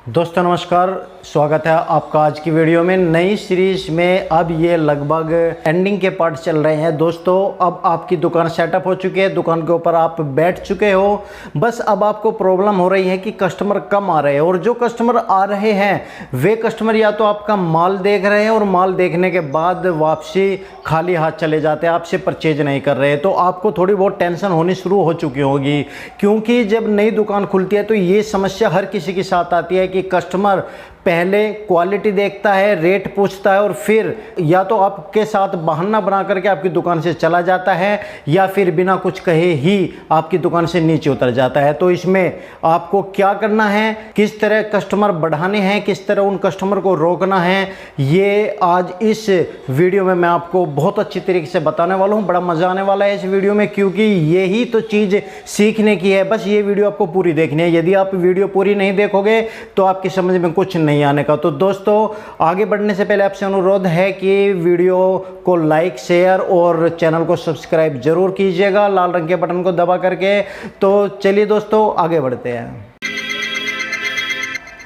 दोस्तों नमस्कार, स्वागत है आपका आज की वीडियो में। नई सीरीज में अब ये लगभग एंडिंग के पार्ट चल रहे हैं। दोस्तों अब आपकी दुकान सेटअप हो चुकी है, दुकान के ऊपर आप बैठ चुके हो, बस अब आपको प्रॉब्लम हो रही है कि कस्टमर कम आ रहे हैं। और जो कस्टमर आ रहे हैं वे कस्टमर या तो आपका माल देख रहे हैं और माल देखने के बाद वापसी खाली हाथ चले जाते हैं, आपसे परचेज नहीं कर रहे। तो आपको थोड़ी बहुत टेंशन होनी शुरू हो चुकी होगी, क्योंकि जब नई दुकान खुलती है तो ये समस्या हर किसी के साथ आती है कि कस्टमर पहले क्वालिटी देखता है, रेट पूछता है और फिर या तो आपके साथ बहाना बना करके आपकी दुकान से चला जाता है या फिर बिना कुछ कहे ही आपकी दुकान से नीचे उतर जाता है। तो इसमें आपको क्या करना है, किस तरह कस्टमर बढ़ाने हैं, किस तरह उन कस्टमर को रोकना है, ये आज इस वीडियो में मैं आपको बहुत अच्छी तरीके से बताने वाला हूँ। बड़ा मज़ा आने वाला है इस वीडियो में, क्योंकि यही तो चीज़ सीखने की है। बस ये वीडियो आपको पूरी देखनी है। यदि आप वीडियो पूरी नहीं देखोगे तो आपकी समझ में कुछ नहीं आने का। तो दोस्तों आगे बढ़ने से पहले आपसे अनुरोध है कि वीडियो को लाइक, शेयर और चैनल को सब्सक्राइब जरूर कीजिएगा लाल रंग के बटन को दबा करके। तो चलिए दोस्तों आगे बढ़ते हैं।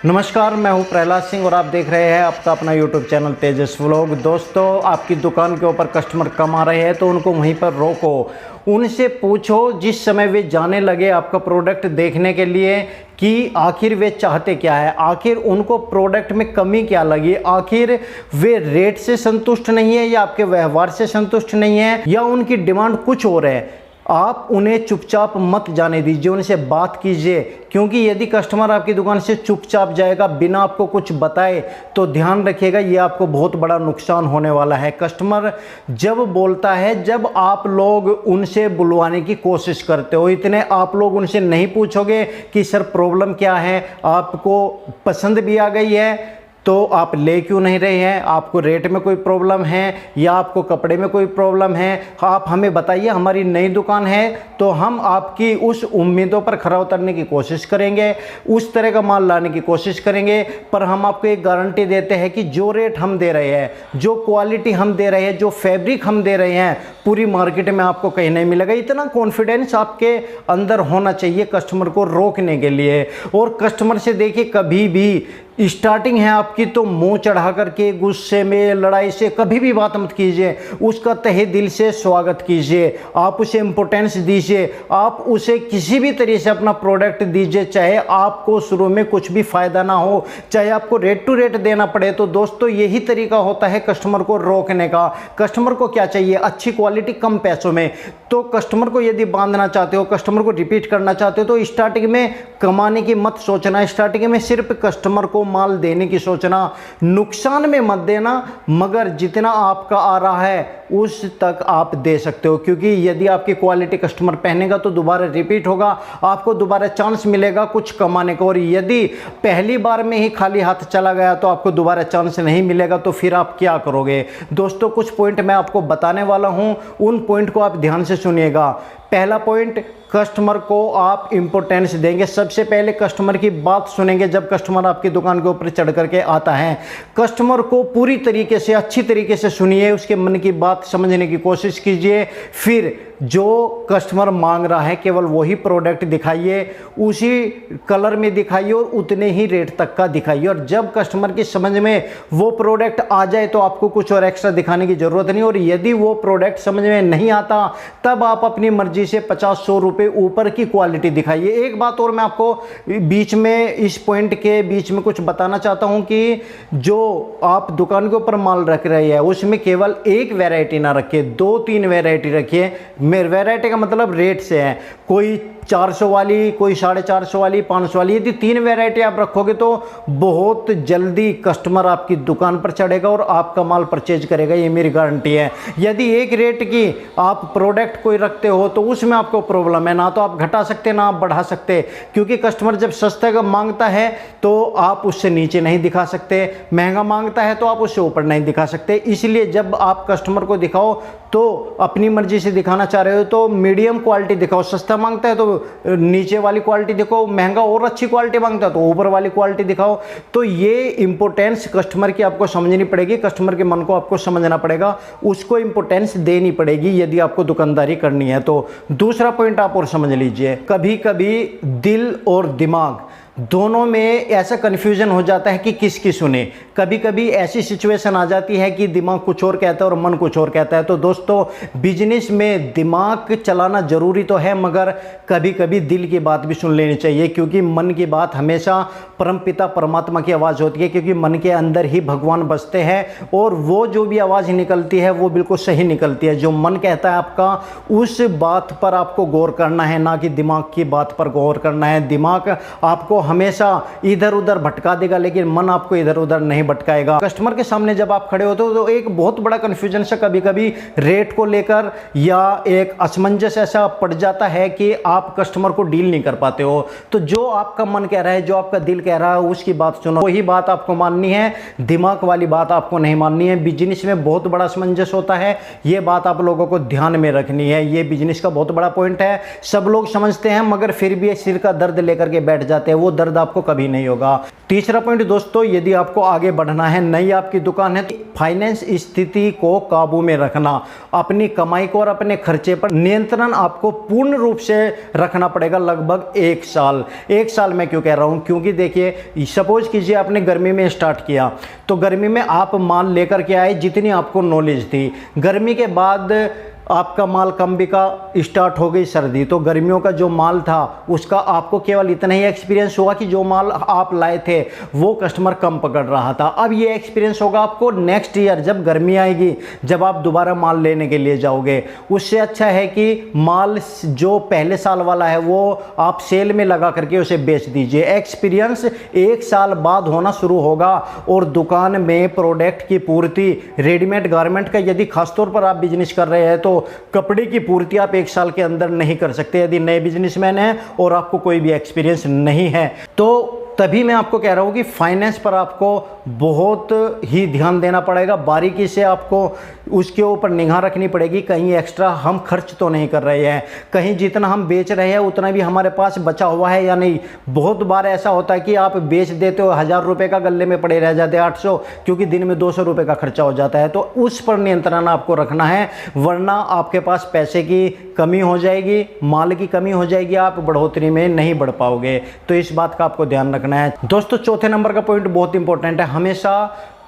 नमस्कार, मैं हूं प्रहलाद सिंह और आप देख रहे हैं आपका अपना यूट्यूब चैनल तेजस व्लॉग। दोस्तों आपकी दुकान के ऊपर कस्टमर कम आ रहे हैं तो उनको वहीं पर रोको, उनसे पूछो जिस समय वे जाने लगे आपका प्रोडक्ट देखने के लिए कि आखिर वे चाहते क्या है, आखिर उनको प्रोडक्ट में कमी क्या लगी, आखिर वे रेट से संतुष्ट नहीं है या आपके व्यवहार से संतुष्ट नहीं है या उनकी डिमांड कुछ और है। आप उन्हें चुपचाप मत जाने दीजिए, उनसे बात कीजिए, क्योंकि यदि कस्टमर आपकी दुकान से चुपचाप जाएगा बिना आपको कुछ बताए तो ध्यान रखिएगा ये आपको बहुत बड़ा नुकसान होने वाला है। कस्टमर जब बोलता है जब आप लोग उनसे बुलवाने की कोशिश करते हो, इतने आप लोग उनसे नहीं पूछोगे कि सर प्रॉब्लम क्या है, आपको पसंद भी आ गई है तो आप ले क्यों नहीं रहे हैं, आपको रेट में कोई प्रॉब्लम है या आपको कपड़े में कोई प्रॉब्लम है, आप हमें बताइए। हमारी नई दुकान है तो हम आपकी उस उम्मीदों पर खरा उतरने की कोशिश करेंगे, उस तरह का माल लाने की कोशिश करेंगे। पर हम आपको एक गारंटी देते हैं कि जो रेट हम दे रहे हैं, जो क्वालिटी हम दे रहे हैं, जो फैब्रिक हम दे रहे हैं, पूरी मार्केट में आपको कहीं नहीं मिलेगा। इतना कॉन्फिडेंस आपके अंदर होना चाहिए कस्टमर को रोकने के लिए। और कस्टमर से देखिए कभी भी स्टार्टिंग है आपकी तो मुंह चढ़ा करके गुस्से में लड़ाई से कभी भी बात मत कीजिए, उसका तहे दिल से स्वागत कीजिए, आप उसे इम्पोर्टेंस दीजिए, आप उसे किसी भी तरीके से अपना प्रोडक्ट दीजिए, चाहे आपको शुरू में कुछ भी फ़ायदा ना हो, चाहे आपको रेट टू रेट देना पड़े। तो दोस्तों यही तरीका होता है कस्टमर को रोकने का। कस्टमर को क्या चाहिए, अच्छी क्वालिटी कम पैसों में। तो कस्टमर को यदि बांधना चाहते हो, कस्टमर को रिपीट करना चाहते हो तो स्टार्टिंग में कमाने की मत सोचना, स्टार्टिंग में सिर्फ कस्टमर को माल देने की सोचना, नुकसान में मत देना, मगर जितना आपका आ रहा है उस तक आप दे सकते हो। क्योंकि यदि आपकी क्वालिटी कस्टमर पहनेगा तो दोबारा रिपीट होगा, आपको दोबारा चांस मिलेगा कुछ कमाने का। और यदि पहली बार में ही खाली हाथ चला गया तो आपको दोबारा चांस नहीं मिलेगा, तो फिर आप क्या करोगे। दोस्तों कुछ पॉइंट मैं आपको बताने वाला हूं, उन पॉइंट को आप ध्यान से सुनिएगा। पहला पॉइंट, कस्टमर को आप इंपॉर्टेंस देंगे। सबसे पहले कस्टमर की बात सुनेंगे। जब कस्टमर आपकी दुकान के ऊपर चढ़ करके आता है, कस्टमर को पूरी तरीके से अच्छी तरीके से सुनिए, उसके मन की बात समझने की कोशिश कीजिए। फिर जो कस्टमर मांग रहा है केवल वही प्रोडक्ट दिखाइए, उसी कलर में दिखाइए और उतने ही रेट तक का दिखाइए। और जब कस्टमर की समझ में वो प्रोडक्ट आ जाए तो आपको कुछ और एक्स्ट्रा दिखाने की ज़रूरत नहीं। और यदि वो प्रोडक्ट समझ में नहीं आता तब आप अपनी मर्जी से 50-100 रुपये ऊपर की क्वालिटी दिखाइए। एक बात और मैं आपको बीच में इस पॉइंट के बीच में कुछ बताना चाहता हूं कि जो आप दुकान के ऊपर माल रख रहे हैं उसमें केवल एक वैरायटी ना रखिए, 2-3 वैरायटी रखिए। मेरे वैरायटी का मतलब रेट से है, कोई 400 वाली, कोई 450 वाली, 500 वाली। यदि 3 वैरायटी आप रखोगे तो बहुत जल्दी कस्टमर आपकी दुकान पर चढ़ेगा और आपका माल परचेज करेगा, ये मेरी गारंटी है। यदि एक रेट की आप प्रोडक्ट कोई रखते हो तो उसमें आपको प्रॉब्लम है, ना तो आप घटा सकते ना आप बढ़ा सकते। क्योंकि कस्टमर जब सस्ते का मांगता है तो आप उससे नीचे नहीं दिखा सकते, महंगा मांगता है तो आप उससे ऊपर नहीं दिखा सकते। इसलिए जब आप कस्टमर को दिखाओ तो अपनी मर्जी से दिखाना चाह रहे हो तो मीडियम क्वालिटी दिखाओ। सस्ता मांगता है तो नीचे वाली क्वालिटी दिखाओ, महंगा और अच्छी क्वालिटी मांगता है तो ऊपर वाली क्वालिटी दिखाओ। तो ये इंपॉर्टेंस कस्टमर की आपको समझनी पड़ेगी, कस्टमर के मन को आपको समझना पड़ेगा, उसको इंपॉर्टेंस देनी पड़ेगी यदि आपको दुकानदारी करनी है। तो दूसरा पॉइंट आप और समझ लीजिए, कभी कभी दिल और दिमाग दोनों में ऐसा कन्फ्यूजन हो जाता है कि किसकी सुने। कभी कभी ऐसी सिचुएशन आ जाती है कि दिमाग कुछ और कहता है और मन कुछ और कहता है। तो दोस्तों, बिजनेस में दिमाग चलाना ज़रूरी तो है, मगर कभी कभी दिल की बात भी सुन लेनी चाहिए, क्योंकि मन की बात हमेशा परमपिता परमात्मा की आवाज़ होती है, क्योंकि मन के अंदर ही भगवान बसते हैं और वो जो भी आवाज़ निकलती है वो बिल्कुल सही निकलती है। जो मन कहता है आपका, उस बात पर आपको गौर करना है, ना कि दिमाग की बात पर गौर करना है। दिमाग आपको हमेशा इधर उधर भटका देगा, लेकिन मन आपको इधर उधर नहीं भटकाएगा। कस्टमर के सामने जब आप खड़े होते हो तो एक बहुत बड़ा कन्फ्यूजन से कभी कभी रेट को लेकर या एक असमंजस ऐसा पड़ जाता है कि आप कस्टमर को डील नहीं कर पाते हो। तो जो आपका मन कह रहा है, जो आपका दिल कह रहा है, उसकी बात सुनो, वही बात आपको माननी है, दिमाग वाली बात आपको नहीं माननी है। बिजनेस में बहुत बड़ा असमंजस होता है, ये बात आप लोगों को ध्यान में रखनी है। ये बिजनेस का बहुत बड़ा पॉइंट है। सब लोग समझते हैं मगर फिर भी सिर का दर्द लेकर के बैठ जाते हैं, वो दर्द आपको कभी नहीं होगा। तीसरा पॉइंट दोस्तों, यदि आपको आगे बढ़ना है, नई आपकी दुकान है, तो फाइनेंस स्थिति को काबू में रखना, अपनी कमाई को और अपने खर्चे पर नियंत्रण आपको पूर्ण रूप से रखना पड़ेगा। लगभग 1 साल। 1 साल मैं क्यों कह रहा हूं, क्योंकि देखिए, सपोज कीजिए आपने गर्मी में स्टार्ट किया, तो गर्मी में आप माल लेकर के आए जितनी आपको नॉलेज थी। गर्मी के बाद आपका माल कम बिका, स्टार्ट हो गई सर्दी, तो गर्मियों का जो माल था उसका आपको केवल इतना ही एक्सपीरियंस होगा कि जो माल आप लाए थे वो कस्टमर कम पकड़ रहा था। अब ये एक्सपीरियंस होगा आपको नेक्स्ट ईयर, जब गर्मी आएगी, जब आप दोबारा माल लेने के लिए जाओगे। उससे अच्छा है कि माल जो पहले साल वाला है वो आप सेल में लगा करके उसे बेच दीजिए। एक्सपीरियंस 1 साल बाद होना शुरू होगा और दुकान में प्रोडक्ट की पूर्ति, रेडीमेड गारमेंट का यदि खासतौर पर आप बिजनेस कर रहे हैं तो कपड़े की पूर्ति आप 1 साल के अंदर नहीं कर सकते, यदि नए बिजनेसमैन हैं और आपको कोई भी एक्सपीरियंस नहीं है। तो तभी मैं आपको कह रहा हूँ कि फाइनेंस पर आपको बहुत ही ध्यान देना पड़ेगा, बारीकी से आपको उसके ऊपर निगाह रखनी पड़ेगी। कहीं एक्स्ट्रा हम खर्च तो नहीं कर रहे हैं, कहीं जितना हम बेच रहे हैं उतना भी हमारे पास बचा हुआ है या नहीं। बहुत बार ऐसा होता है कि आप बेच देते हो, 1000 रुपये का गले में पड़े रह जाते हैं 800, क्योंकि दिन में 200 रुपये का खर्चा हो जाता है। तो उस पर नियंत्रण आपको रखना है, वरना आपके पास पैसे की कमी हो जाएगी, माल की कमी हो जाएगी, आप बढ़ोतरी में नहीं बढ़ पाओगे। तो इस बात का आपको ध्यान रखना है। दोस्तों, चौथे नंबर का पॉइंट बहुत इंपॉर्टेंट है। हमेशा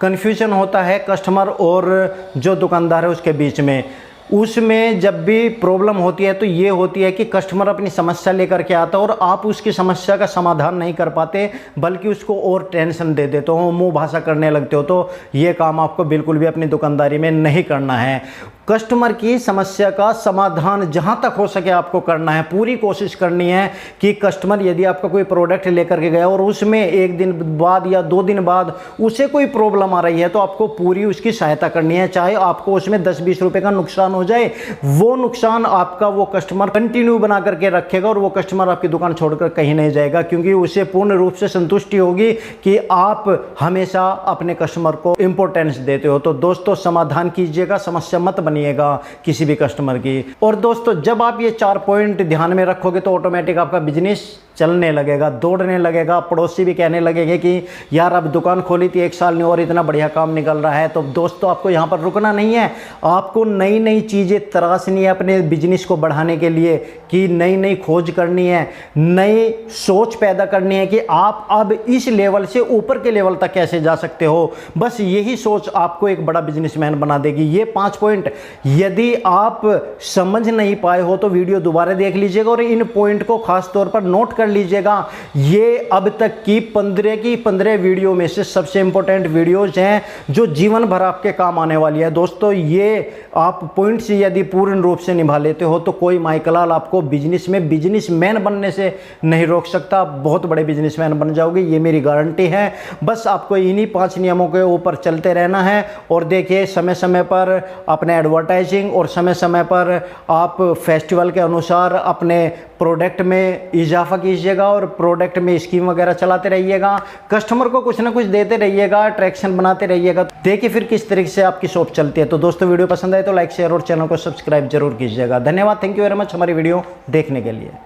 कन्फ्यूजन होता है कस्टमर और जो दुकानदार है उसके बीच में। उसमें जब भी प्रॉब्लम होती है तो ये होती है कि कस्टमर अपनी समस्या लेकर के आता है और आप उसकी समस्या का समाधान नहीं कर पाते, बल्कि उसको और टेंशन दे देते हो, मुंह भाषा करने लगते हो। तो ये काम आपको बिल्कुल भी अपनी दुकानदारी में नहीं करना है। कस्टमर की समस्या का समाधान जहां तक हो सके आपको करना है। पूरी कोशिश करनी है कि कस्टमर यदि आपका कोई प्रोडक्ट लेकर के गया और उसमें 1 दिन बाद या 2 दिन बाद उसे कोई प्रॉब्लम आ रही है, तो आपको पूरी उसकी सहायता करनी है। चाहे आपको उसमें 10-20 रुपए का नुकसान हो जाए, वो नुकसान आपका वो कस्टमर कंटिन्यू बना करके रखेगा और वो कस्टमर आपकी दुकान छोड़कर कहीं नहीं जाएगा, क्योंकि उसे पूर्ण रूप से संतुष्टि होगी कि आप हमेशा अपने कस्टमर को इंपॉर्टेंस देते हो। तो दोस्तों, समाधान कीजिएगा, समस्या मत बनिएगा किसी भी कस्टमर की। और दोस्तों, जब आप ये 4 पॉइंट ध्यान में रखोगे तो ऑटोमेटिक आपका बिजनेस चलने लगेगा, दौड़ने लगेगा। पड़ोसी भी कहने लगेंगे कि यार अब दुकान खोली थी 1 साल में और इतना बढ़िया काम निकल रहा है। तो दोस्तों, आपको यहाँ पर रुकना नहीं है, आपको नई नई चीज़ें तराशनी है अपने बिजनेस को बढ़ाने के लिए, कि नई नई खोज करनी है, नई सोच पैदा करनी है कि आप अब इस लेवल से ऊपर के लेवल तक कैसे जा सकते हो। बस यही सोच आपको एक बड़ा बिजनेसमैन बना देगी। ये 5 पॉइंट यदि आप समझ नहीं पाए हो तो वीडियो दोबारा देख लीजिएगा और इन पॉइंट को खास तौर पर नोट कर लीजिएगा। ये अब तक की 15 वीडियो में से सबसे इंपॉर्टेंट वीडियोज हैं जो जीवन भर आपके काम आने वाली है। दोस्तों, ये आप पॉइंट्स यदि पूर्ण रूप से निभा लेते हो तो कोई माइकलाल आपको बिजनेस में बिजनेसमैन बनने से नहीं रोक सकता। बहुत बड़े बिजनेसमैन बन जाओगे, ये मेरी गारंटी है। बस आपको इन्हीं 5 नियमों के ऊपर चलते रहना है। और देखिए, समय समय पर अपने एडवर्टाइजिंग और समय समय पर आप फेस्टिवल के अनुसार अपने प्रोडक्ट में इजाफा कीजिएगा और प्रोडक्ट में स्कीम वगैरह चलाते रहिएगा। कस्टमर को कुछ ना कुछ देते रहिएगा, अट्रैक्शन बनाते रहिएगा। देखिए फिर किस तरीके से आपकी शॉप चलती है। तो दोस्तों, वीडियो पसंद आए तो लाइक शेयर और चैनल को सब्सक्राइब जरूर कीजिएगा। धन्यवाद, थैंक यू वेरी मच हमारी वीडियो देखने के लिए।